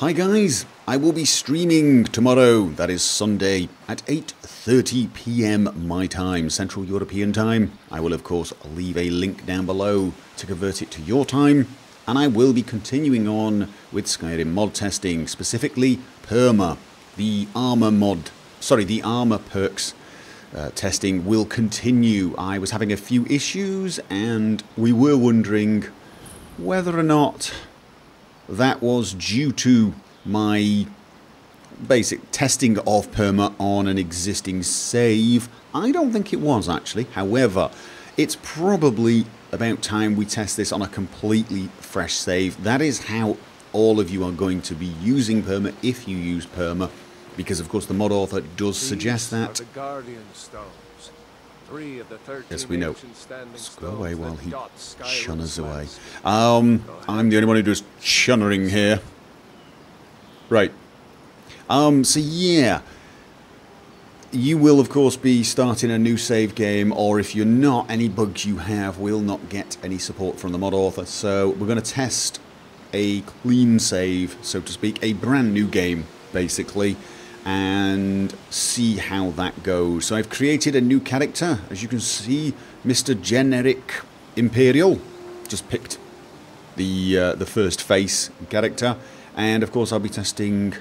Hi guys, I will be streaming tomorrow, that is Sunday, at 8:30 PM my time, Central European time. I will of course leave a link down below to convert it to your time, and I will be continuing on with Skyrim mod testing, specifically Perma, the armor mod, the armor perks testing will continue. I was having a few issues and we were wondering whether or not that was due to my basic testing of Perma on an existing save. I don't think it was actually. However, it's probably about time we test this on a completely fresh save. That is how all of you are going to be using Perma if you use Perma, because of course the mod author does suggest that. Yes, we know. Go away while he shunners away. I'm the only one who does shunnering here. Right. So yeah. You will of course be starting a new save game, or if you're not, any bugs you have will not get any support from the mod author. So we're going to test a clean save, so to speak, a brand new game, basically, and see how that goes. So I've created a new character, as you can see, Mr. Generic Imperial. Just picked the first face character, and of course I'll be testing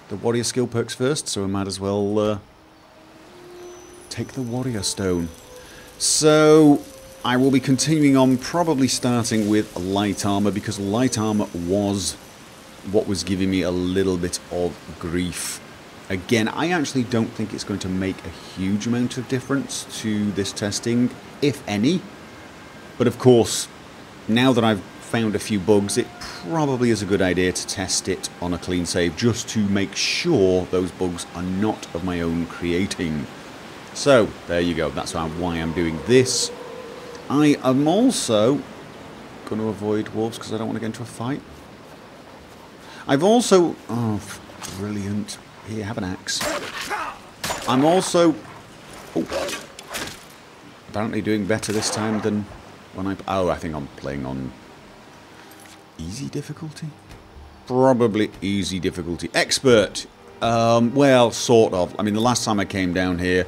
the warrior skill perks first, so I might as well take the warrior stone. So I will be continuing on, probably starting with light armor, because light armor was what was giving me a little bit of grief. Again, I actually don't think it's going to make a huge amount of difference to this testing, if any. But of course, now that I've found a few bugs, it probably is a good idea to test it on a clean save, just to make sure those bugs are not of my own creating. So, there you go. That's why I'm doing this. I am also going to avoid wolves because I don't want to get into a fight. I've also... Oh, brilliant. Here, have an axe. I'm also... Oh, apparently doing better this time than when I... Oh, I think I'm playing on easy difficulty? Probably easy difficulty. Expert! Well, sort of. I mean, the last time I came down here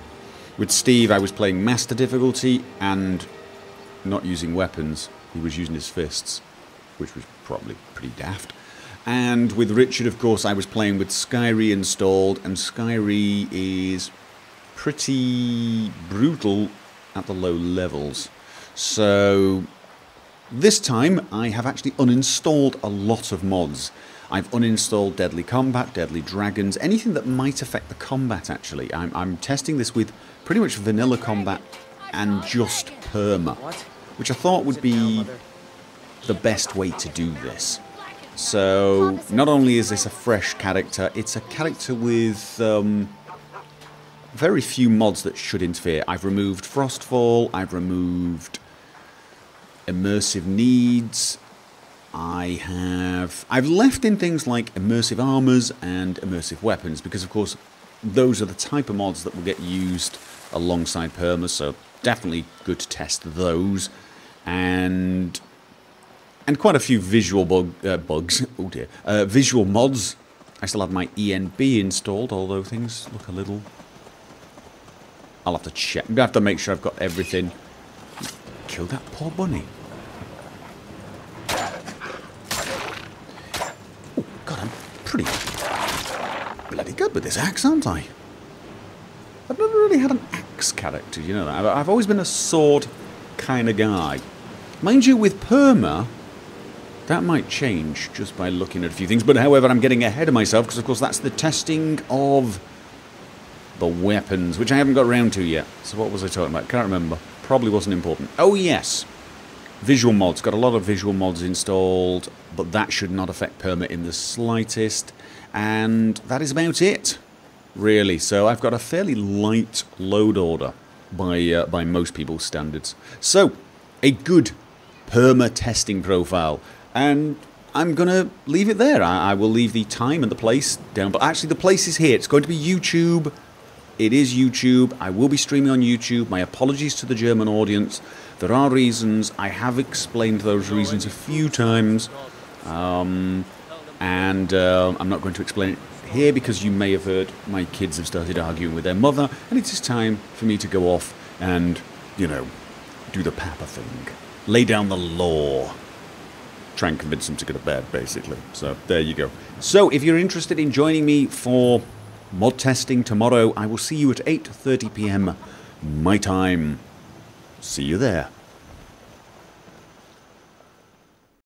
with Steve, I was playing master difficulty and not using weapons. He was using his fists, which was probably pretty daft. And with Richard, of course, I was playing with SKYRIM installed, and SKYRIM is pretty brutal at the low levels. So this time I have actually uninstalled a lot of mods. I've uninstalled Deadly Combat, Deadly Dragons, anything that might affect the combat actually. I'm testing this with pretty much vanilla combat and just Perma, which I thought would be the best way to do this. So, not only is this a fresh character, it's a character with very few mods that should interfere. I've removed Frostfall, I've removed immersive needs, I've left in things like immersive armors and immersive weapons, because of course those are the type of mods that will get used alongside Perma, so definitely good to test those. And quite a few visual bugs. Oh dear. Visual mods. I still have my ENB installed, although things look a little... I'll have to check. I'm going to have to make sure I've got everything. Kill that poor bunny. Oh, God, I'm pretty bloody good with this axe, aren't I? I've never really had an axe character, you know that. I've always been a sword kind of guy. Mind you, with Perma, that might change just by looking at a few things. But however, I'm getting ahead of myself because, of course, that's the testing of the weapons, which I haven't got around to yet. So what was I talking about? Can't remember. Probably wasn't important. Oh, yes. Visual mods. Got a lot of visual mods installed, but that should not affect Perma in the slightest. And that is about it, really. So I've got a fairly light load order by most people's standards. So, a good Perma testing profile. And I'm going to leave it there. I will leave the time and the place down. But actually, the place is here. It's going to be YouTube. It is YouTube. I will be streaming on YouTube. My apologies to the German audience. There are reasons. I have explained those reasons a few times. And I'm not going to explain it here because you may have heard my kids have started arguing with their mother, and it is time for me to go off and, you know, do the Papa thing. Lay down the law. Try and convince them to go to bed, basically. So, there you go. So, if you're interested in joining me for mod testing tomorrow, I will see you at 8:30 PM my time. See you there.